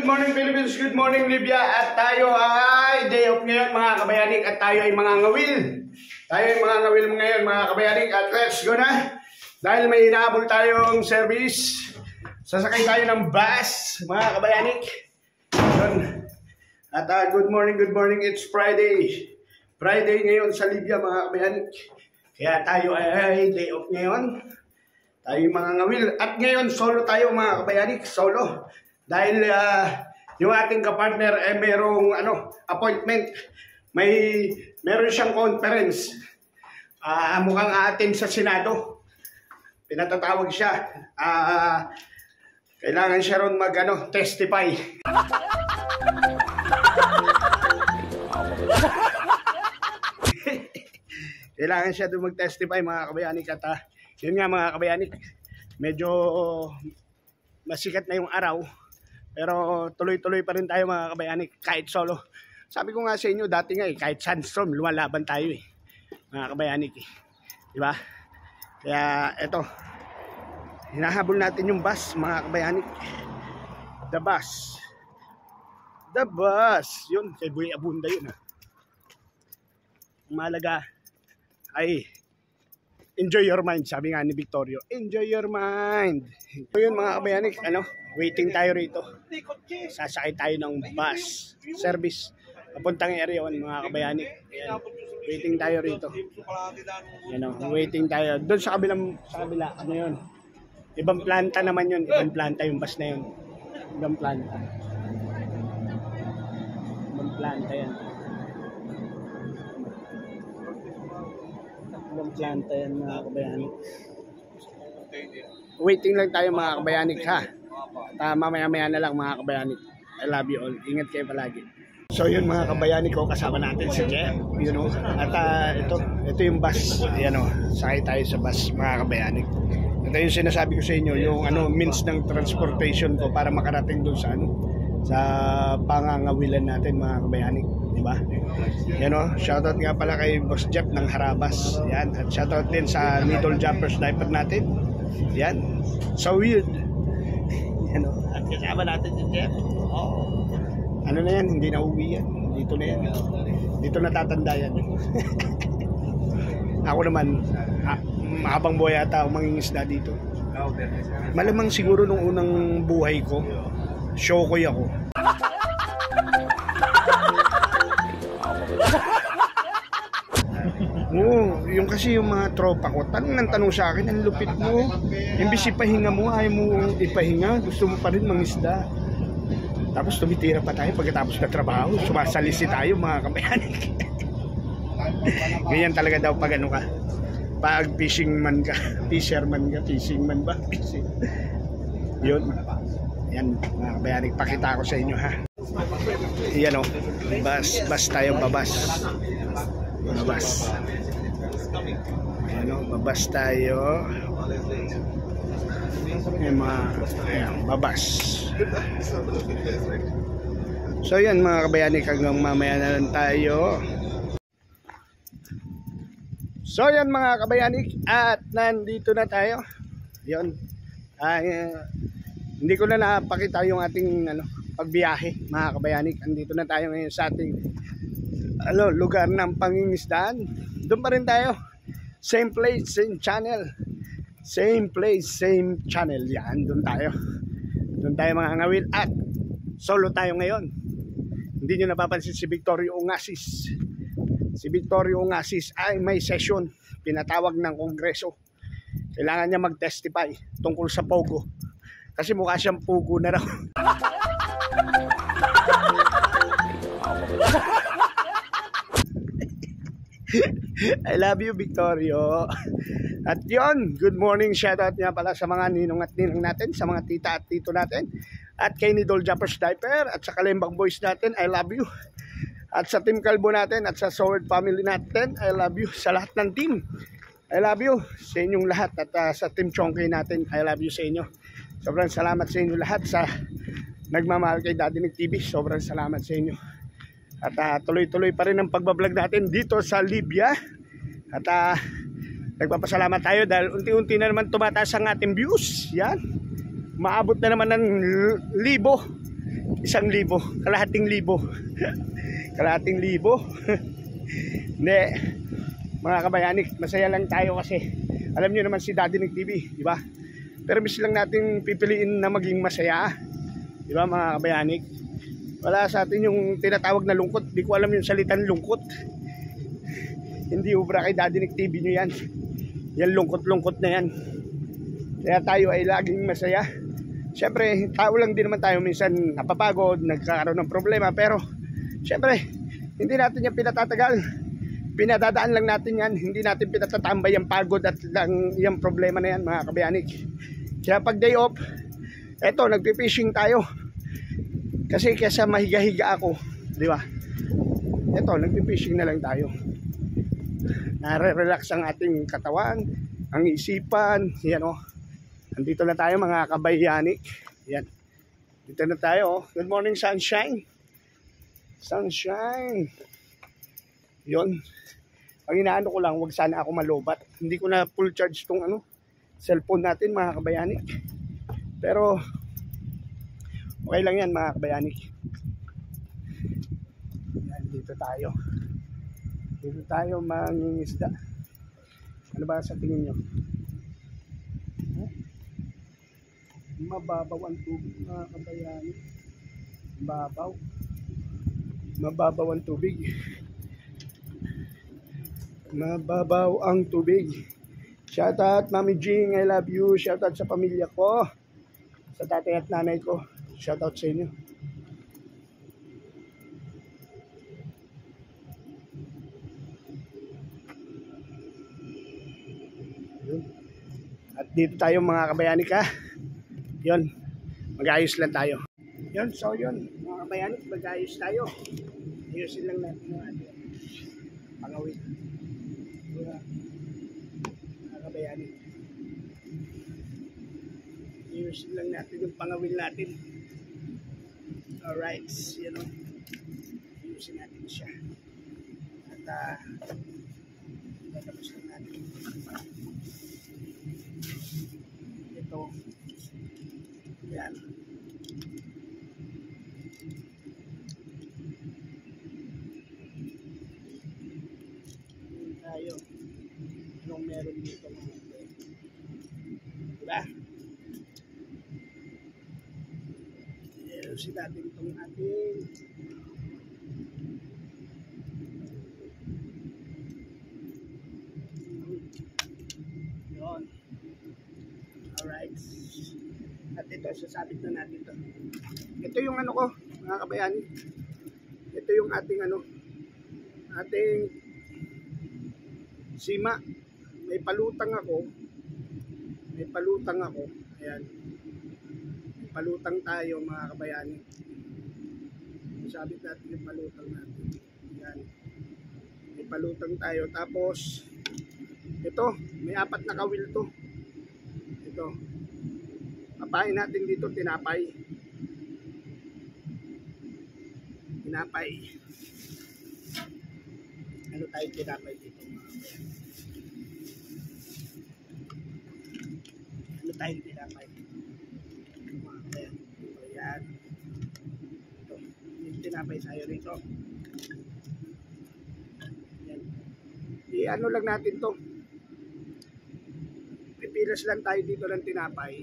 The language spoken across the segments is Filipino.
morning Philippines, good morning Libya. At tayo ay day off ngayon mga kabayanik. At tayo ay mga ngawil. Tayo ay mga ngawil ngayon mga kabayanik. At let's go na. Dahil may hinahabol tayong service, sasakay tayo ng bus mga kabayanik. At good morning, it's Friday. Friday ngayon sa Libya mga kabayanik. Kaya tayo ay day off ngayon. Tayo mga ngawil. At ngayon solo tayo mga kabayanik. Solo. Dahil yung ating kapartner ay merong appointment. Meron siyang conference. Mukhang aatin sa Senado. Pinatatawag siya. Kailangan siya ron testify. Kailangan siya doon mag-testify mga kabayanik. At yun nga mga kabayanik, medyo masikat na yung araw. Pero tuloy-tuloy pa rin tayo mga kabayanik kahit solo. Sabi ko nga sa inyo dati nga kahit sandstorm, lumalaban tayo mga kabayanik Diba? Kaya eto, hinahabol natin yung bus mga kabayanik. The bus. Yun, kay Boy Abunda yun Malaga ay enjoy your mind, sabi nga ni Victorio. Enjoy your mind. So yun mga kabayanik, waiting tayo rito. Sasakay tayo ng bus service papuntang area 1 mga kabayanik. Ayan. Waiting tayo rito. Waiting tayo. Doon sa kabila, yun? Ibang planta naman yun. Ibang planta yung bus na yun. Ibang planta. Ibang planta yan. Ibang planta yan mga kabayanik. Waiting lang tayo mga kabayanik ha. At mamaya-maya na lang mga kabayanik. I love you all. Ingat kayo palagi. So yun mga kabayanik ko, kasama natin si Jeff. At ito yung bus. Sakay tayo sa bus mga kabayanik. Ito yung sinasabi ko sa inyo, yung means ng transportation ko para makarating doon sa pangangawilan natin mga kabayanik. Diba? Shoutout nga pala kay Boss Jeff ng Harabas. Yan. At shoutout din sa Needle Jumpers Diaper natin. Yan. So weird. At kasama natin si Jeff. Ano na yan? Hindi na uwi yan. Dito na yan. Dito natatanda yan. Ako naman, habang buhay ata ako mangingisda dito. Malamang siguro nung unang buhay ko, shokoy ako. Yung kasi yung mga tropa ko, tanong sa akin, ang lupit mo. Imbis ipahinga mo, ayaw mo ipahinga, gusto mo pa rin mangisda. Tapos tumitira pa tayo pagkatapos na trabaho, sumasalisi tayo mga kabayanik. Ganyan talaga daw pag ka. Pag fisherman ka. Fishing ba? Yun. Yan mga kabayanik, pakita ko sa inyo ha. Yan bus tayo, babas. Babas tayo. Babas. So yan mga kabayanik, hanggang mamaya na lang tayo. So yan mga kabayanik, at nandito na tayo. Yun. Hindi ko na napakita yung ating pagbiyahe mga kabayanik. Andito na tayo ngayon sa ating lugar ng pangingisdaan. Doon pa rin tayo. Same place, same channel. Same place, same channel. Yan, doon tayo. Doon tayo mga ngawil. At solo tayo ngayon. Hindi nyo napapansin si Victorio Ongasis. Si Victorio Ongasis ay may session. Pinatawag ng Kongreso. Kailangan niya mag-testify tungkol sa Pogo. Kasi mukha siyang Pogo na raw. I love you, Victorio. At yon, good morning, shoutout nga pala sa mga ninong at ninang natin, sa mga tita at tito natin, at kay Needle Jumpers Diaper, at sa Kalembang Boys natin, I love you. At sa Team Kalbo natin, at sa Sword Family natin, I love you. Sa lahat ng team, I love you. Sa inyong lahat, at sa Team Chonky natin, I love you sa inyo. Sobrang salamat sa inyo lahat sa nagmamahal kay Daddy Nick TV. Sobrang salamat sa inyo. At tuloy-tuloy pa rin ang pagbablog natin dito sa Libya. At nagpapasalamat tayo dahil unti-unti na naman tumataas ang ating views. Yan. Maabot na naman ng 1,000. 1,000, kalahating libo. Kalahating libo. Hindi, mga kabayanik, masaya lang tayo kasi alam niyo naman si Daddy Nick TV, di ba? Pero miss lang natin pipiliin na maging masaya, di ba mga kabayanik? Wala sa atin yung tinatawag na lungkot. Di ko alam yung salitang lungkot. Hindi ubra kay Daddy Nick TV nyo yan. Yan lungkot-lungkot na yan. Kaya tayo ay laging masaya. Siyempre, tao lang din naman tayo. Minsan napapagod, nagkakaroon ng problema. Pero, siyempre, hindi natin yan pinatatagal. Pinadadaan lang natin yan. Hindi natin pinatatambay yung pagod at lang yung problema na yan, mga kabayanik. Kaya pag day off, eto, nagpipishing tayo. Kasi kesa mahiga-higa ako, di ba? Eto, nagpipishing na lang tayo. Nare-relax ang ating katawan, ang isipan, yan o. Andito na tayo mga kabayanik. Yan. Dito na tayo. Good morning, sunshine. Sunshine. Yun. Ang inaano ko lang, wag sana ako malobat. Hindi ko na full charge tong cellphone natin mga kabayanik. Pero okay lang yan mga kabayanik. Yan, dito tayo. Dito tayo mangingisda. Ano ba sa tingin nyo? Mababaw ang tubig mga kabayanik. Mababaw. Mababaw ang tubig. Mababaw ang tubig. Shoutout Mami Jing, I love you. Shoutout sa pamilya ko. Sa tatay at nanay ko. Shoutout sa inyo. Yun. At dito tayo mga kabayanik ha. Yun. Mag-ayos lang tayo. Yun, so yun. Mga kabayanik, mag-ayos tayo. Ayusin lang natin yung ating pangawin. Mga kabayanik. Ayusin lang natin yung pangawin natin. Alright, you know, ayusin natin siya. At tatapos lang natin. Ito. Yan. Tayo. Anong meron dito mga ito? Diba? Ayusin natin itong ating yun. Alright. At ito, sasabit na natin ito. Ito yung ano ko, mga kabayani. Ito yung ating ating sima. May palutang ako. May palutang ako. Ayan. May palutang tayo mga kabayani. Sabit natin yung palutang natin. Ayan. May palutang tayo. Tapos, ito, may 4 na kawil to. Ito. Papain natin dito, tinapay. Tinapay. Ano tayo tinapay dito? Ano tayo tinapay? Ayan. Ayan. Ito. Yung tinapay tayo rito. Ayan. I-ano lang natin to. Pipilas lang tayo dito ng tinapay.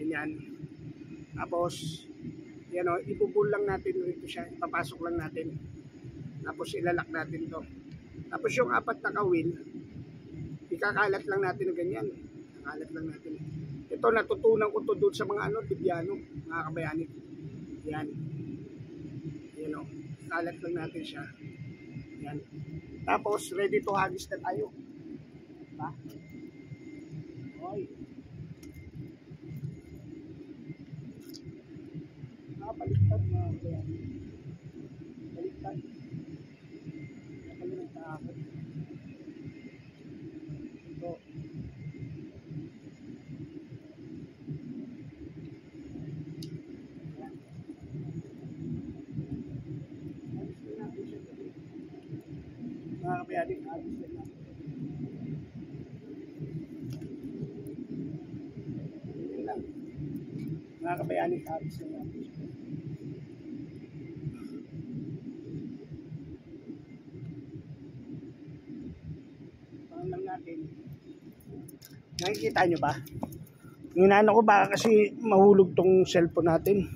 Ganyan. Tapos, yan o, ibubul lang natin dito siya. Ipapasok lang natin. Tapos ilalak natin to. Tapos yung 4 na kawil, ikakalat lang natin na ganyan. Kakalat lang natin. Ito, natutunan ko to doon sa mga Tibiano, mga kabayani. Yan. Yan o. Kalat lang natin siya. Yan. Tapos, ready to hagis na tayo. Diba? Oy. Baliktad mga kabayani. Baliktad. Nakalimutan ako. Ito. Mga kabayani, habis lang natin. Mga kabayani, habis lang natin. natin. Nakikita nyo ba? Inaano ko baka kasi mahulog tong cellphone natin.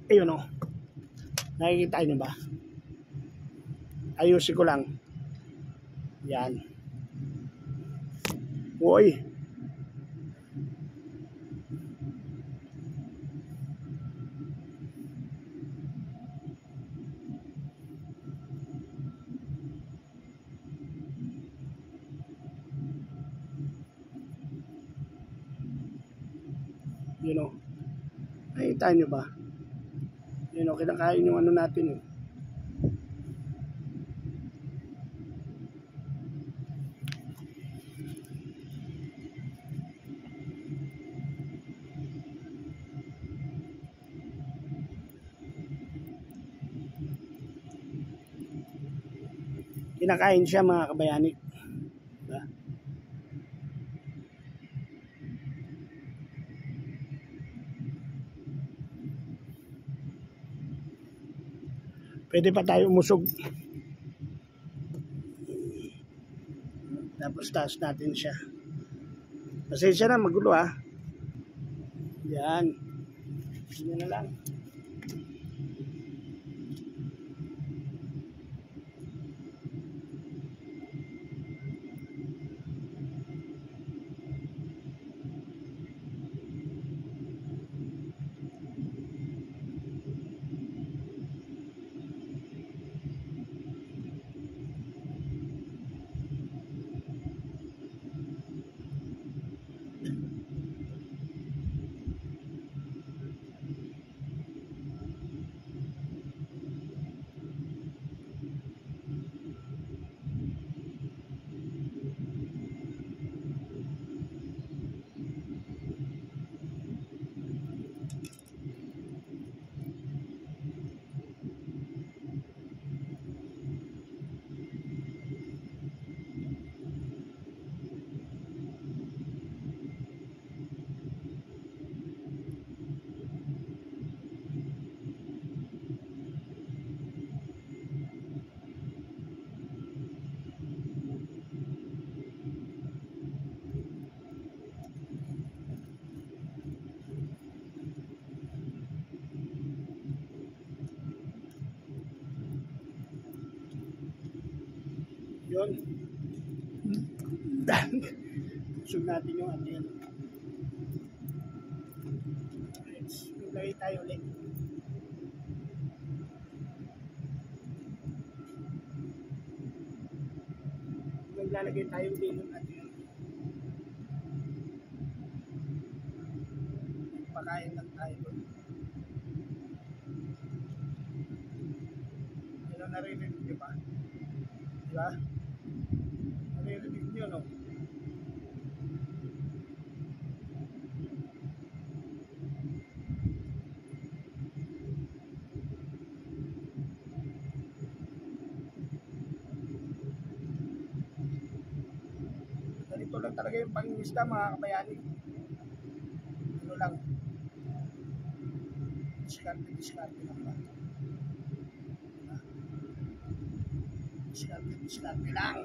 Ayun o. Nakikita nyo ba? Ayusin ko lang. Yan. Uy. You know. Nakikita nyo ba? You know, kinakain yung ano natin eh. Kinakain siya mga kabayani. Diba? Pwede pa tayo umusog. Tapos taas natin siya. Pasensya na, magulo ha. Yan. Yan na lang. Yun. Usog natin yung ano yan. Maglagay tayo ulit. Maglalagay tayo ulit ng ano yan. Pakain lang tayo doon. Ano naririnig nyo ba? Diba? Naririnig nyo, no? Ganito lang talaga yung pangingisda mga kabayani. Ano lang. Diskarte lang ba? Diskarte lang.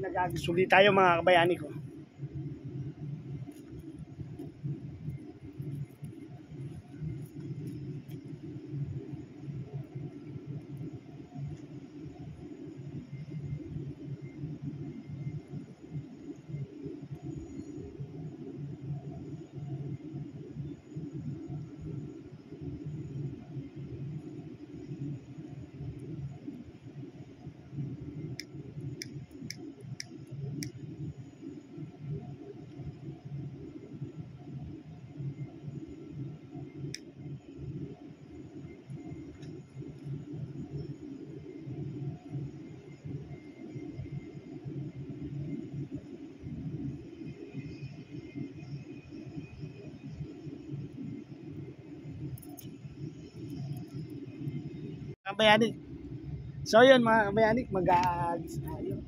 Nagagasuli tayo mga kabayani ko. kabayanik. So yun mga kabayanik, mag-aalis tayo.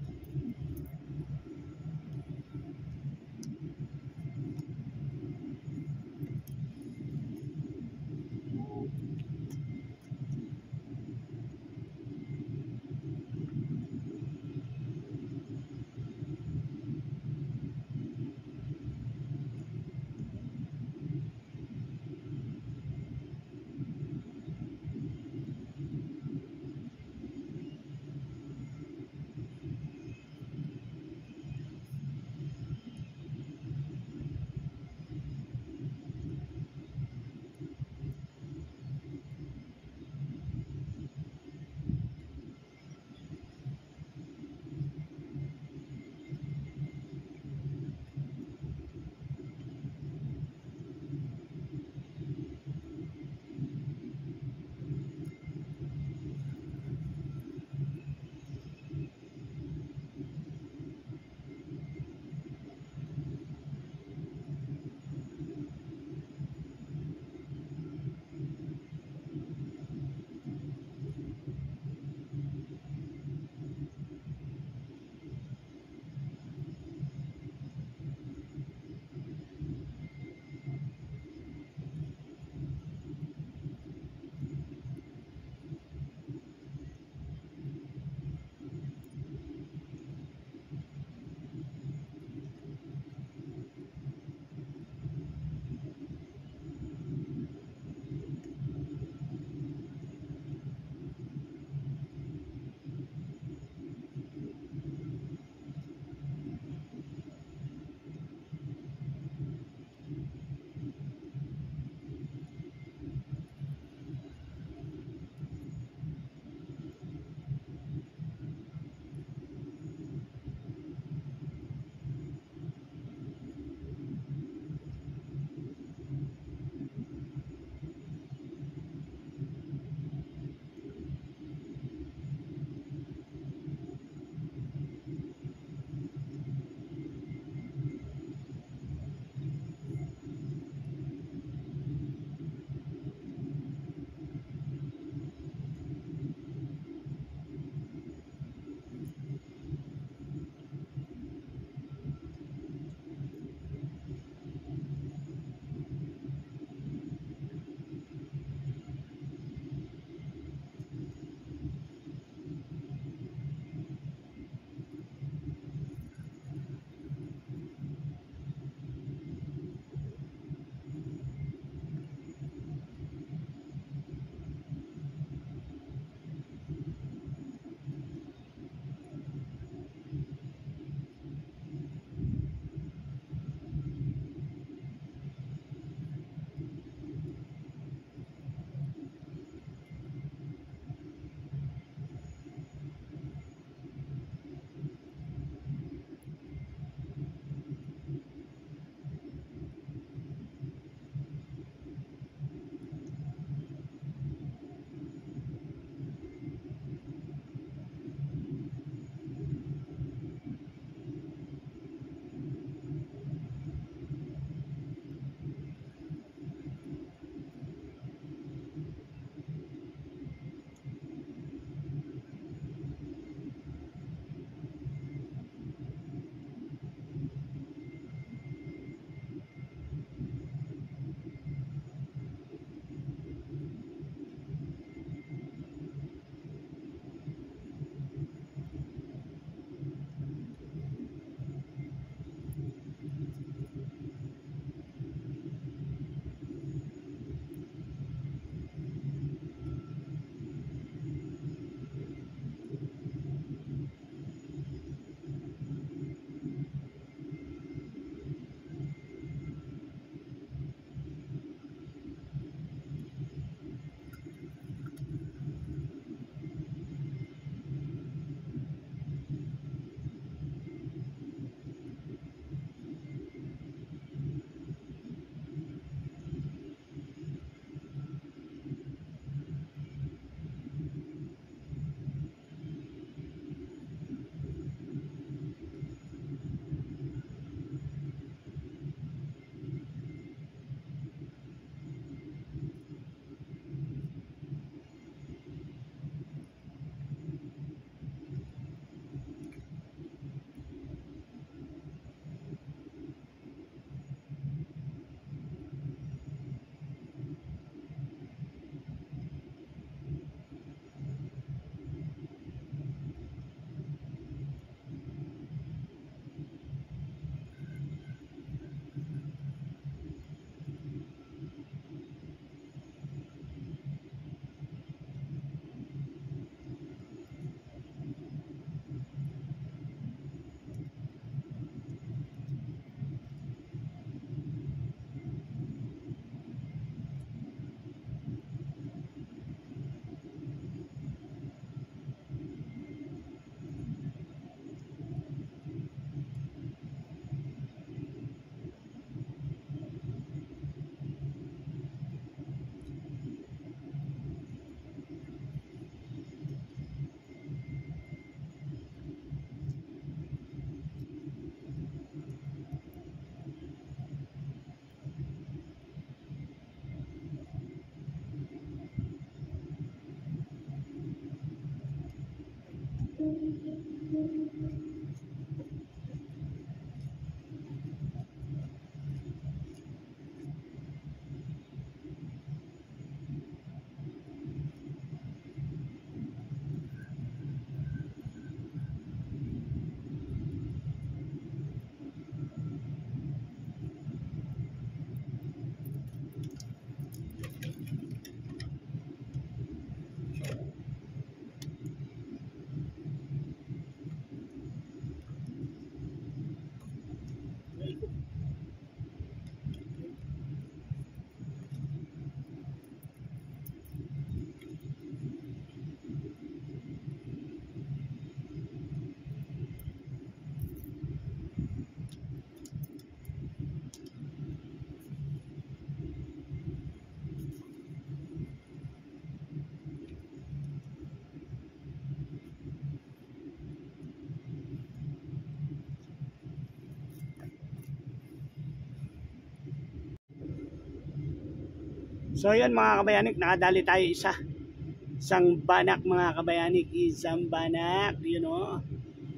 So yan mga kabayanik, nakadali tayo isang banak mga kabayanik, isang banak, you know,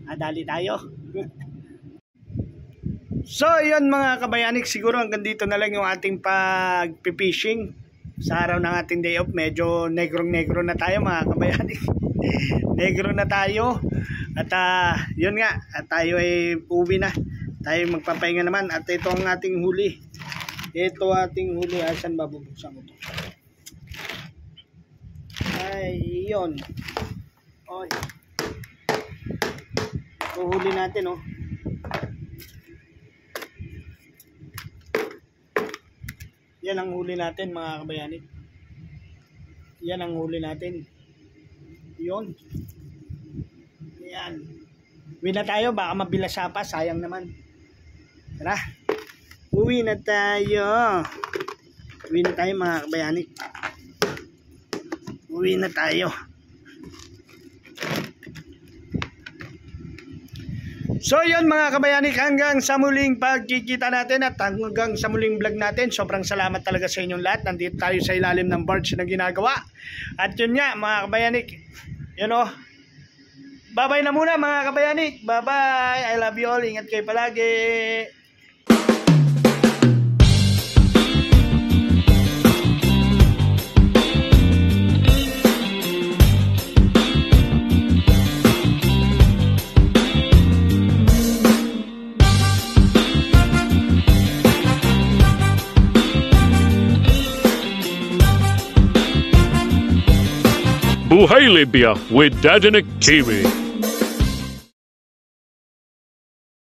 nadali tayo. So yun mga kabayanik, siguro hanggang dito na lang yung ating pag-fishing sa araw ng ating day off. Medyo negrong-negro na tayo mga kabayanik. Negro na tayo. At yun nga, at tayo ay uwi na. Tayo magpapahinga naman. At ito ang ating huli. Ito ating huli. Asan ba bubuksan ko ito? Ay, yun. Oy. Ito huli natin, oh. Yan ang huli natin mga kabayanik. Yan ang huli natin. Yun. Yan. Uwi na tayo, baka mabilasa pa, sayang naman. Tara. Uwi na tayo. Uwi na tayo mga kabayanik. Uwi na tayo. So yun mga kabayanik, hanggang sa muling pagkikita natin at hanggang sa muling vlog natin. Sobrang salamat talaga sa inyong lahat. Nandito tayo sa ilalim ng barge na ginagawa. At yun nga mga kabayanik, you know, bye-bye na muna mga kabayanik. Bye-bye. I love you all. Ingat kayo palagi. Buhay Libya with Dadinik TV.